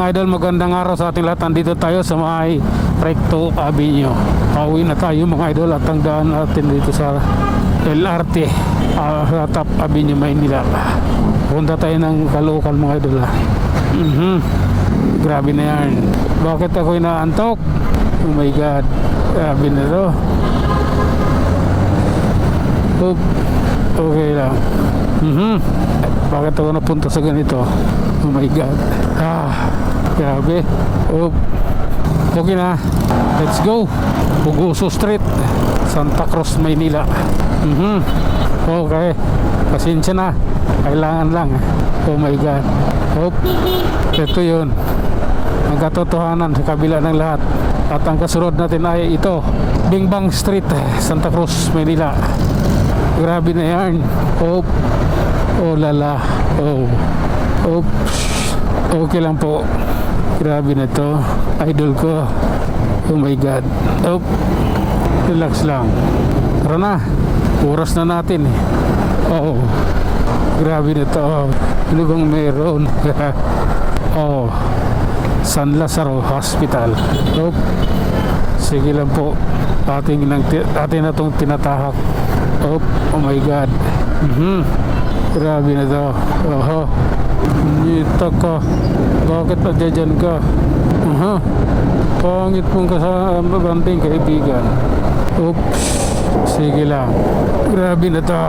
mga idol, magandang araw sa ating lahat. Nandito tayo sa may Recto Avenue. Pauwi na tayo mga idol at ang daan natin dito sa LRT sa Top Avenue, Maynila. Punta tayo ng Caloocan mga idol. Grabe na yan. Bakit ako inaantok? Oh my god, grabe na to. Oop. Okay lang. Bakit ako napunta sa ganito? Oh my god. Grabe. Oop. Okay na. Let's go. Puguso Street, Santa Cruz, Maynila. Okay. Pasensya na. Kailangan lang. Oh my god. Oop. Ito yun. Ang katotohanan sa kabila ng lahat. At ang kasunod natin ay ito, Bingbang Street, Santa Cruz, Maynila. Grabe na yan. Oh, oh lala. Oh, oops. Okay lang po. Grabe na to, idol ko. Oh my god. Oh, relax lang. Tara na, oras na natin. Oh, grabe na to. Ano bang meron? Oh, San Lazaro Hospital. Oh, sige lang po. Atin na itong tinatahak. Oh my god. Grabe na to. Nito ka. Bakit nadyan ka? Pangit mong kasabanding kaibigan. Oops. Sige lang. Grabe na to.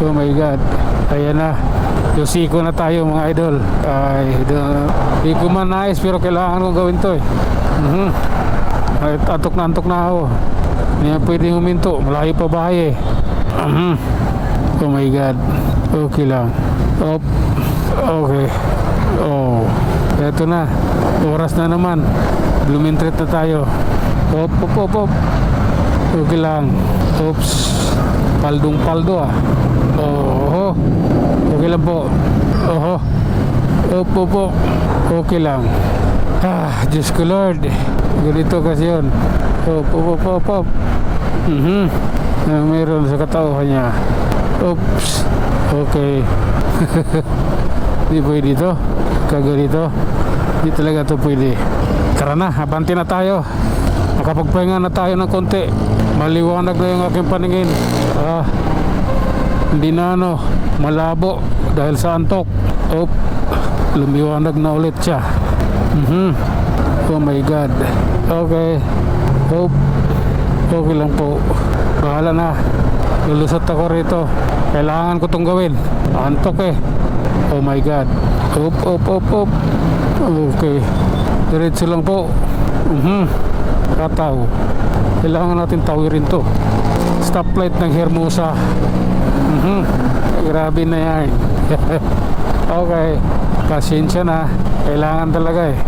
Oh my god. Ayan na. Yosiko na tayo mga idol. Ay, di ko man nais pero kailangan kong gawin to eh. Ay, antok na ako. Hindi na pwedeng huminto. Malayo pa bahay eh. Oh my god. Okay lang. Op. Okay. Oh. Eto na. Oras na naman. Blumentritt na tayo. Op. Okay lang. Oops. Paldong paldo ah. Oh. Okay lang po. Oho. Op. Okay lang. Diyos ko Lord. Ganito kasi yun. Op. Meron sa katauhan niya. Oops. Okay. Di pwede ito. Kaganito. Di talaga ito pwede. Tara na, abante na tayo. Nakapagpahinga na tayo ng konti. Maliwanag na yung aking paningin. Hindi na malabo dahil sa antok. Oop. Lumiwanag na ulit siya. Oh my god. Okay. Oop. Okay lang po. Bahala na. Lulusot ako rito. Kailangan ko itong gawin. Antok eh. Oh my god. Op. Okay. Diretso lang po. Kataw. Kailangan natin tawirin to. Stoplight ng Hermosa. Grabe na yan. Okay. Pasensya na. Kailangan talaga eh.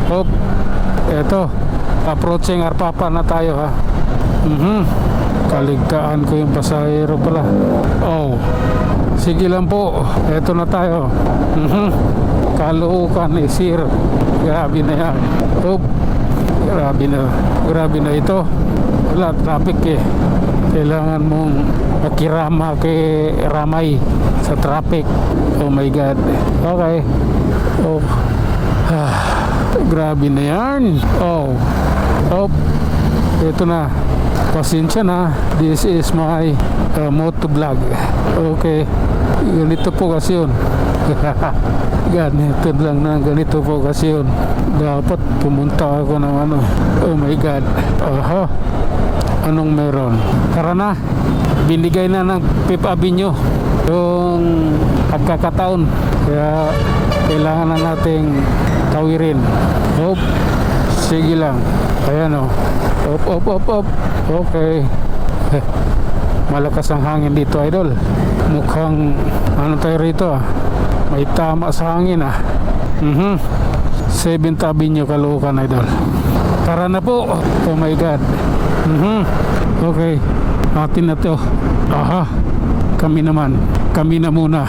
Op. Eto. Approaching Arpapa na tayo ha. Kaligtaan ko yung pasahero pala. Oh. Sige lang po. Eto na tayo. Caloocan eh, sir. Grabe na yan. Oh. Grabe na ito. Wala traffic eh. Kailangan mong makirama kay Ramay sa traffic. Oh my god. Okay. Oh. Grabe na yan. Oh. Ito na. Pasensya na. This is my motovlog. Okay. Ganito po kasi yun. Ganito lang na. Ganito po kasi yun. Dapat pumunta ako ng ano. Oh my god. Anong meron? Tara na. Binigay na ng Fifth Avenue yung pagkakataon. Kaya kailangan na nating tawirin. Sige lang. Ayan o. Op. Okay. Malakas ang hangin dito idol. Mukhang ano tayo rito ah. May tama sa hangin ah. 7th Avenue, Caloocan idol. Tara na po. Oh my god. Okay. Atin na to. Kami naman. Kami na muna.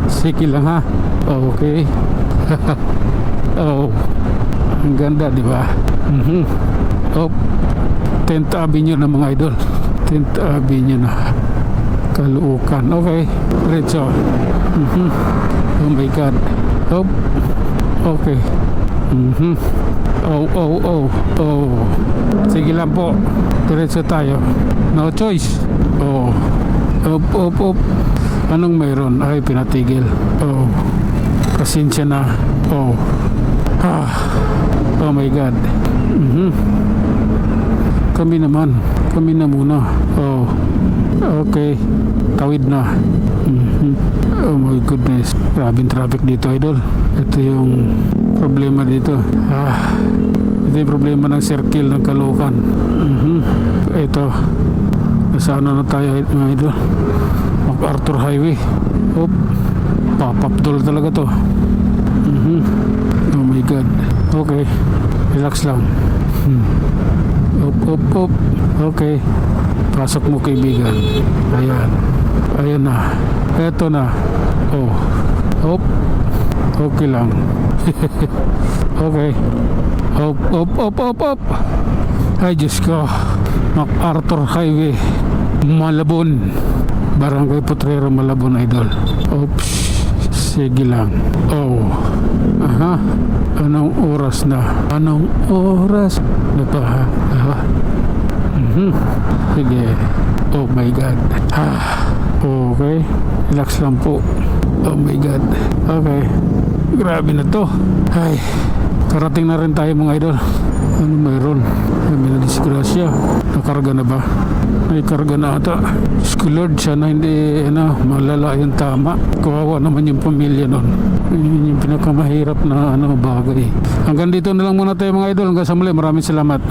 Sige lang ha. Okay. Oh. Ang ganda, di ba? 10th Avenue na mga idol. 10th Avenue na. Caloocan. Okay. Diretso. Oh my God. Oh. Okay. Oh. Sige lang po. Diretso tayo. No choice. Oh. Op. Anong mayroon? Ay, pinatigil. Oh. Pasensya na. Oh. Oh my God. Kami na muna. Oh. Okay. Tawid na. Oh my goodness. Grabing traffic dito, idol. Ito yung problema dito. Ito yung problema ng circle ng Caloocan. Ito. Nasa ano na tayo, mga idol? MacArthur Highway. Oh. Papapdol talaga to. Oh my God. Okay. Relax lang. Op. Okay. Pasok mo, kaibigan. Ayan na. Eto na. Oh. Op. Okay lang. Okay. Op. Ay, Diyos ko. MacArthur Highway. Malabon. Barangay Potrero, Malabon, idol. Oops. Sige lang. Oh. Anong oras na? Anong oras na ba? Sige. Oh my God. Okay. Relax lang po. Oh my God. Okay. Grabe na to. Ay. Karating na rin tayo, mga idol. Ano mayroon? May nadisgrasya. Nakarga na ba? May karga na ata. Diyos ko Lord, sana hindi malala yung tama. Kawawa naman yung pamilya nun. Yun yung pinakamahirap na bagay. Hanggang dito na lang muna tayo, mga idol. Hanggang sa muli, maraming salamat.